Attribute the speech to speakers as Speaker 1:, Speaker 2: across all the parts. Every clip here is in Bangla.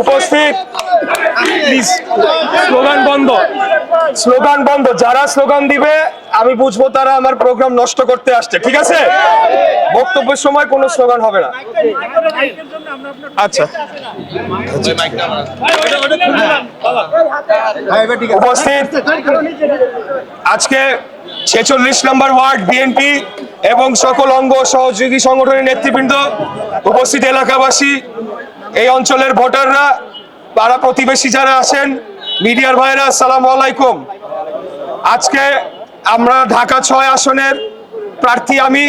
Speaker 1: উপস্থিত প্লিজ স্লোগান বন্ধ। যারা স্লোগান দিবে আমি বুঝবো তারা আমার প্রোগ্রাম নষ্ট করতে আসছে, ঠিক আছে? বক্তব্যের সময় কোনো স্লোগান হবে না। আচ্ছা, উপস্থিত আজকে 46 নম্বর ওয়ার্ড বিএনপি এবং সকল অঙ্গ সহযোগী সংগঠনের নেতৃবৃন্দ, উপস্থিত এলাকাবাসী, এই অঞ্চলের ভোটাররা, পাড়া প্রতিবেশী যারা আছেন, মিডিয়ার ভাইরা, আসসালামু আলাইকুম। আজকে আমরা ঢাকা 6 আসনের প্রার্থী। আমি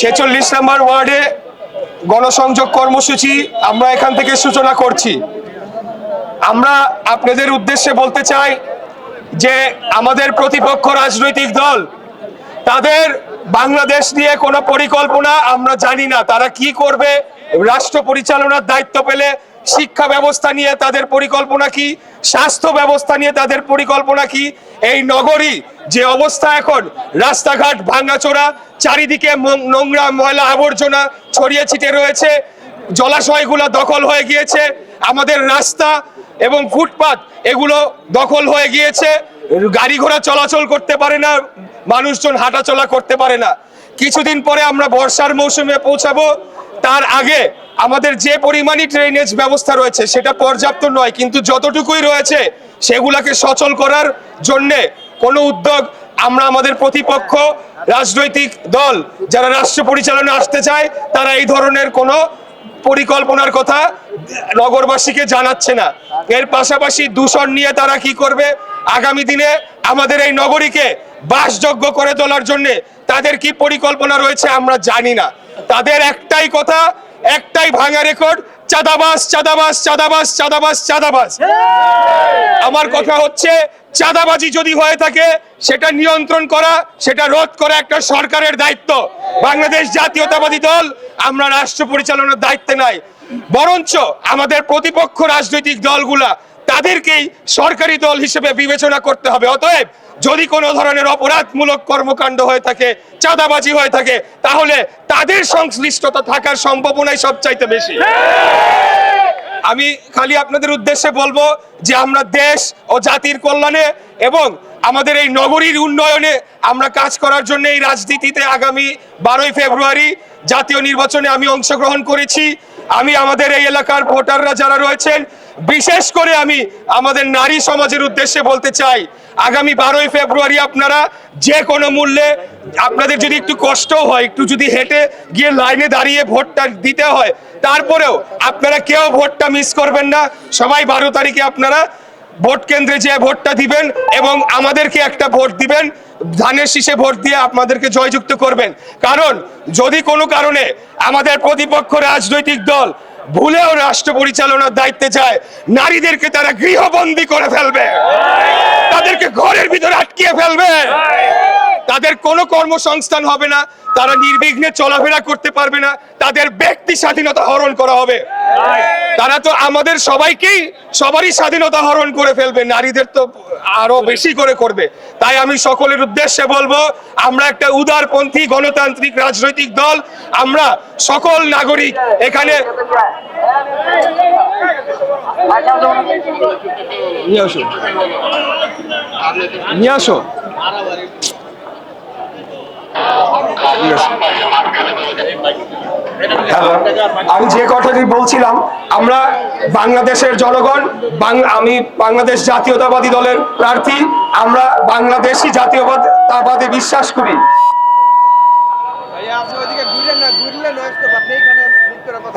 Speaker 1: 46 নম্বর ওয়ার্ডে গণসংযোগ কর্মসূচি আমরা এখান থেকে সূচনা করছি। আমরা আপনাদের উদ্দেশ্যে বলতে চাই যে আমাদের প্রতিপক্ষ রাজনৈতিক দল, তাদের বাংলাদেশ নিয়ে কোনো পরিকল্পনা আমরা জানি না। তারা কি করবে, রাষ্ট্র পরিচালনার দায়িত্ব পেলে শিক্ষা ব্যবস্থা নিয়ে তাদের পরিকল্পনা কি, স্বাস্থ্য ব্যবস্থা নিয়ে তাদের পরিকল্পনা কি, এই নগরী যে অবস্থা এখন, রাস্তাঘাট ভাঙাচোরা, চারিদিকে নোংরা ময়লা আবর্জনা ছড়িয়ে ছিটে রয়েছে, জলাশয়গুলো দখল হয়ে গিয়েছে, আমাদের রাস্তা এবং ফুটপাত এগুলো দখল হয়ে গিয়েছে, গাড়ি ঘোড়া চলাচল করতে পারে না, মানুষজন হাঁটাচলা করতে পারে না। কিছুদিন পরে আমরা বর্ষার মৌসুমে পৌঁছাবো, তার আগে আমাদের যে পরিমাণই ড্রেনেজ ব্যবস্থা রয়েছে সেটা পর্যাপ্ত নয়, কিন্তু যতটুকুই রয়েছে সেগুলাকে সচল করার জন্যে কোনো উদ্যোগ আমরা আমাদের প্রতিপক্ষ রাজনৈতিক দল যারা রাষ্ট্র পরিচালনা আসতে চায় তারা এই ধরনের কোনো পরিকল্পনার কথা নগরবাসীকে জানাচ্ছে না। এর পাশাপাশি দূষণ নিয়ে তারা কি করবে, আগামী দিনে আমাদের এই নগরীকে বাসযোগ্য করে তোলার জন্য তাদের কি পরিকল্পনা রয়েছে আমরা জানি না। তাদের একটাই কথা, একটাই ভাঙা রেকর্ড, চাঁদাবাজ চাঁদাবাজ চাঁদাবাজ চাঁদাবাজ চাঁদাবাজ। আমার কথা হচ্ছে, চাঁদাবাজি যদি হয়ে থাকে সেটা নিয়ন্ত্রণ করা, সেটা রোধ করা একটা সরকারের দায়িত্ব। বাংলাদেশ জাতীয়তাবাদী দল আমরা রাষ্ট্র পরিচালনার দায়িত্বে নাই, বরঞ্চ আমাদের প্রতিপক্ষ রাজনৈতিক দলগুলা তাদেরকেই সরকারি দল হিসেবে বিবেচনা করতে হবে। অতএব যদি কোনো ধরনের অপরাধমূলক কর্মকাণ্ড হয়ে থাকে, চাঁদাবাজি হয়ে থাকে, তাহলে তাদের সংশ্লিষ্টতা থাকার সম্ভাবনাই সবচাইতে বেশি। আমি খালি আপনাদের উদ্দেশ্যে বলবো যে আমরা দেশ ও জাতির কল্যাণে এবং আমাদের এই নগরীর উন্নয়নে আমরা কাজ করার জন্য এই রাজনীতিতে আগামী 12ই ফেব্রুয়ারি জাতীয় নির্বাচনে আমি অংশগ্রহণ করেছি। আমি আমাদের এই এলাকার ভোটাররা যারা রয়েছেন, বিশেষ করে আমি আমাদের নারী সমাজের উদ্দেশ্যে বলতে চাই, আগামী 12ই ফেব্রুয়ারি আপনারা যে কোনো মূল্যে, আপনাদের যদি একটু কষ্টও হয়, একটু যদি হেঁটে গিয়ে লাইনে দাঁড়িয়ে ভোটটা দিতে হয়, তারপরেও আপনারা কেউ ভোটটা মিস করবেন না। সবাই 12 তারিখে আপনারা ভোট কেন্দ্রে যে ভোটটা দিবেন এবং আমাদেরকে একটা ভোট দিবেন, ধানের শীষে ভোট দিয়ে আপনাদেরকে জয়যুক্ত করবেন। কারণ যদি কোনো কারণে আমাদের প্রতিপক্ষ রাজনৈতিক দল ভুলেও রাষ্ট্র পরিচালনার দায়িত্বে যায়, নারীদেরকে তারা গৃহবন্দী করে ফেলবে, তাদেরকে ঘরের ভিতরে আটকিয়ে ফেলবে, তাদের কোনো কর্মসংস্থান হবে না, তারা নির্বিঘ্নে চলাফেরা করতে পারবে না, তাদের ব্যক্তি স্বাধীনতা হরণ করা হবে। তারা তো আমাদের সবারই স্বাধীনতা হরণ করে ফেলবে, নারীদের তো আরো বেশি করে করবে। তাই আমি সকলের উদ্দেশ্যে বলবো, আমরা একটা উদারপন্থী গণতান্ত্রিক রাজনৈতিক দল, আমরা সকল নাগরিক এখানে নিয়ে আসো। আমি যে কথাটি বলছিলাম, আমরা বাংলাদেশের জনগণ, আমি বাংলাদেশ জাতীয়তাবাদী দলের প্রার্থী, আমরা বাংলাদেশি জাতীয়তাবাদে বিশ্বাস করি।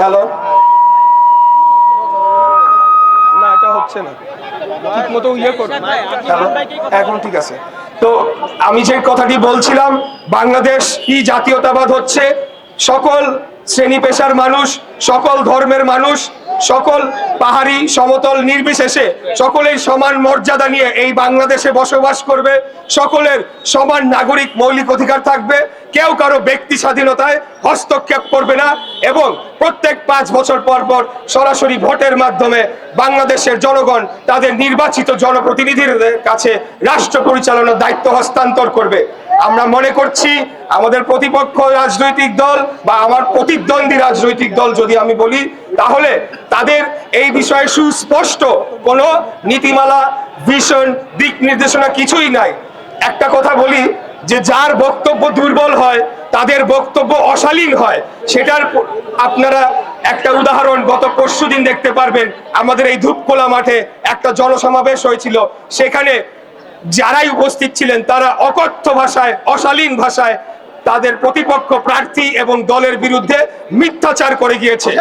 Speaker 1: হ্যালো, না এটা হচ্ছে না, ঠিক মতো ইয়ে করো। এখন ঠিক আছে। তো আমি যে কথাটি বলছিলাম, বাংলাদেশ কি জাতীয়তাবাদ হচ্ছে, সকল শ্রেণী পেশার মানুষ, সকল ধর্মের মানুষ, সকল পাহাড়ি সমতল নির্বিশেষে সকলেই সমান মর্যাদা নিয়ে এই বাংলাদেশে বসবাস করবে, সকলের সমান নাগরিক মৌলিক অধিকার থাকবে, কেউ কারো ব্যক্তি স্বাধীনতায় হস্তক্ষেপ করবে না এবং প্রত্যেক 5 বছর পর পর সরাসরি ভোটের মাধ্যমে বাংলাদেশের জনগণ তাদের নির্বাচিত জনপ্রতিনিধির কাছে রাষ্ট্র পরিচালনার দায়িত্ব হস্তান্তর করবে। আমরা মনে করছি আমাদের প্রতিপক্ষ রাজনৈতিক দল বা আমার প্রতিদ্বন্দ্বী রাজনৈতিক দল যদি আমি বলি, তাহলে তাদের এই বিষয়ে সুস্পষ্ট কোনো নীতিমালা, ভিশন, দিক নির্দেশনা কিছুই নাই। একটা কথা বলি যে যার বক্তব্য দুর্বল হয় তাদের বক্তব্য অশালীন হয়, সেটার আপনারা একটা উদাহরণ গত পরশুদিন দেখতে পারবেন। আমাদের এই ধূপখোলা মাঠে একটা জনসমাবেশ হয়েছিল, সেখানে যারাই উপস্থিত ছিলেন তারা অকথ্য ভাষায়, অশালীন ভাষায় তাদের প্রতিপক্ষ প্রার্থী এবং দলের বিরুদ্ধে মিথ্যাচার করে গিয়েছে।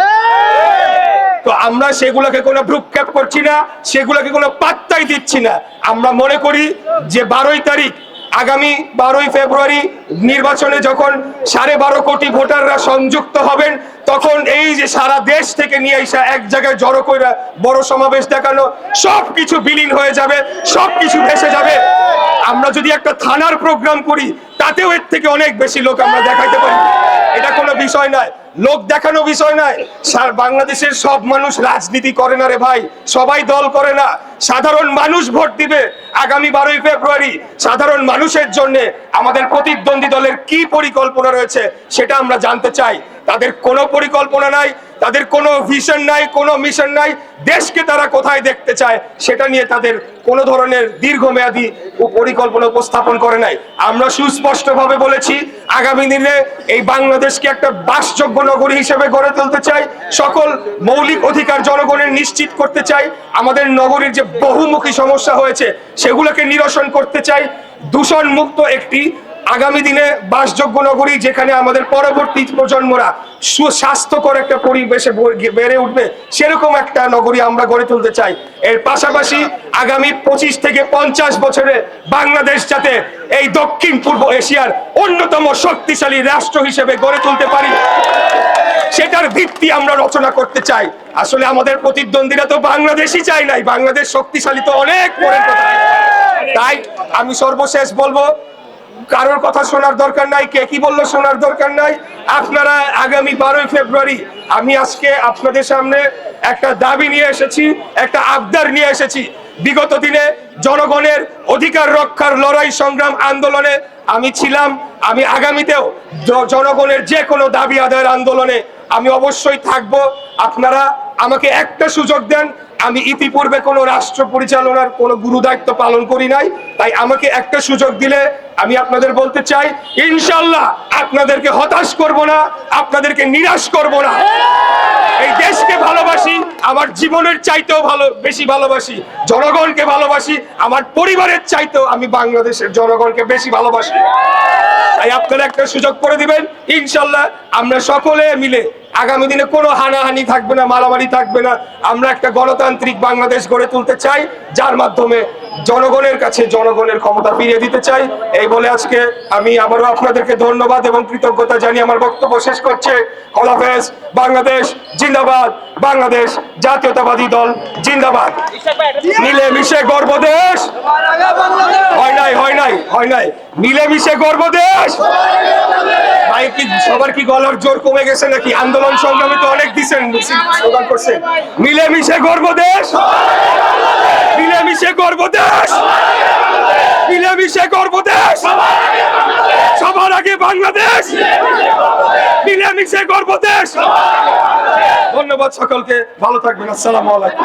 Speaker 1: তো আমরা সেগুলোকে কোনো ভ্রুক্ষেপ করছি না, সেগুলোকে কোনো পাত্তাই দিচ্ছি না। আমরা মনে করি যে 12 তারিখ, আগামী 12 ফেব্রুয়ারি নির্বাচনে যখন 12.5 কোটি ভোটাররা সংযুক্ত হবেন, তখন এই যে সারা দেশ থেকে নিয়ে এসে এক জায়গায় জড়ো করে বড় সমাবেশ দেখানো, সবকিছু বিলীন হয়ে যাবে, সবকিছু ভেসে যাবে। আমরা যদি একটা থানার প্রোগ্রাম করি তাতেও এর থেকে অনেক বেশি লোক আমরা দেখাইতে পারি। এটা কোনো বিষয় নয়, লোক দেখানো বিষয় নয়। বাংলাদেশের সব মানুষ রাজনীতি করে না রে ভাই, সবাই দল করে না। সাধারণ মানুষ ভোট দিবে আগামী 12 ফেব্রুয়ারি। সাধারণ মানুষের জন্য আমাদের প্রতিদ্বন্দ্বী দলের কি পরিকল্পনা রয়েছে সেটা আমরা জানতে চাই। তাদের কোনো পরিকল্পনা নাই, তাদের কোনো ভিশন নাই, কোনো মিশন নাই। দেশকে তারা কোথায় দেখতে চায় সেটা নিয়ে তাদের কোনো ধরনের দীর্ঘমেয়াদী পরিকল্পনা উপস্থাপন করে নাই। আমরা সুস্পষ্টভাবে বলেছি, আগামী দিনে এই বাংলাদেশকে একটা বাসযোগ্য নগরী হিসেবে গড়ে তুলতে চাই। সকল মৌলিক অধিকার জনগণের নিশ্চিত করতে চাই। আমাদের নগরীর যে বহুমুখী সমস্যা হয়েছে সেগুলোকে নিরসন করতে চাই। দূষণ মুক্ত একটি আগামী দিনে বাসযোগ্য নগরী, যেখানে আমাদের পরবর্তী প্রজন্মরা সুস্বাস্থ্যকর একটা পরিবেশে বেড়ে উঠবে, সেরকম একটা নগরী আমরা গড়ে তুলতে চাই। এর পাশাপাশি আগামী 25 থেকে 50 বছরে বাংলাদেশ যাতে এই দক্ষিণ পূর্ব এশিয়ার অন্যতম শক্তিশালী রাষ্ট্র হিসেবে গড়ে তুলতে পারি, সেটার ভিত্তি আমরা রচনা করতে চাই। আসলে আমাদের প্রতিদ্বন্দ্বীরা তো বাংলাদেশই চাই নাই, বাংলাদেশ শক্তিশালী তো অনেক পরের কথা। তাই আমি সর্বশেষ বলবো, কারোর কথা শোনার দরকার নাই, কে কি বললো শোনার দরকার নাই। আপনারা আগামী 12 ফেব্রুয়ারি, আমি আজকে আপনাদের সামনে একটা দাবি নিয়ে এসেছি, একটা আবদার নিয়ে এসেছি। বিগত দিনে জনগণের অধিকার রক্ষার লড়াই, সংগ্রাম, আন্দোলনে আমি ছিলাম। আমি আগামীতেও জনগণের যে কোনো দাবি আদায়ের আন্দোলনে আমি অবশ্যই থাকব। আপনারা আমাকে একটা সুযোগ দেন। আমি ইতিপূর্বে কোনো রাষ্ট্র পরিচালনার কোনো গুরু দায়িত্ব পালন করি নাই, তাই আমাকে একটা সুযোগ দিলে আমি আপনাদের বলতে চাই, ইনশাল্লাহ আপনাদেরকে হতাশ করব না, আপনাদেরকে নিরাশ করব না। এই দেশকে ভালোবাসি, আমার জীবনের চাইতেও বেশি ভালোবাসি। জনগণকে ভালোবাসি, আমার পরিবারের চাইতেও আমি বাংলাদেশের জনগণকে বেশি ভালোবাসি। তাই আপনারা একটা সুযোগ করে দিবেন, ইনশাল্লাহ আমরা সকলে মিলে আগামী দিনে কোনো হানাহানি থাকবে না, মারামারি থাকবে না। আমরা একটা গণতান্ত্রিক বাংলাদেশ গড়ে তুলতে চাই, যার মাধ্যমে জনগণের কাছে জনগণের ক্ষমতা ফিরিয়ে দিতে চাই। এই বলে আজকে আমি আবারও আপনাদেরকে ধন্যবাদ এবং কৃতজ্ঞতা জানিয়ে আমার বক্তব্য শেষ করছে। খোদা হাফেজ। বাংলাদেশ জিন্দাবাদ, বাংলাদেশ জাতীয়তাবাদী দল জিন্দাবাদ। মিলেমিশে গর্ব দেশ, হয় নাই মিলেমিশে গর্ব দেশ। ভাই কি সবার কি গলার জোর কমে গেছে নাকি? আন্দোলন সংগ্রামে তো অনেক দিচ্ছেন, স্লোগান করছেন। মিলেমিশে গর্ব দেশ, মিলেমিশে গর্ব দেশ, মিলেমিশে গর্ব দেশ, সবার আগে বাংলাদেশ, মিলেমিশে গর্ব দেশ। ধন্যবাদ সকলকে, ভালো থাকবেন। আসসালামু আলাইকুম।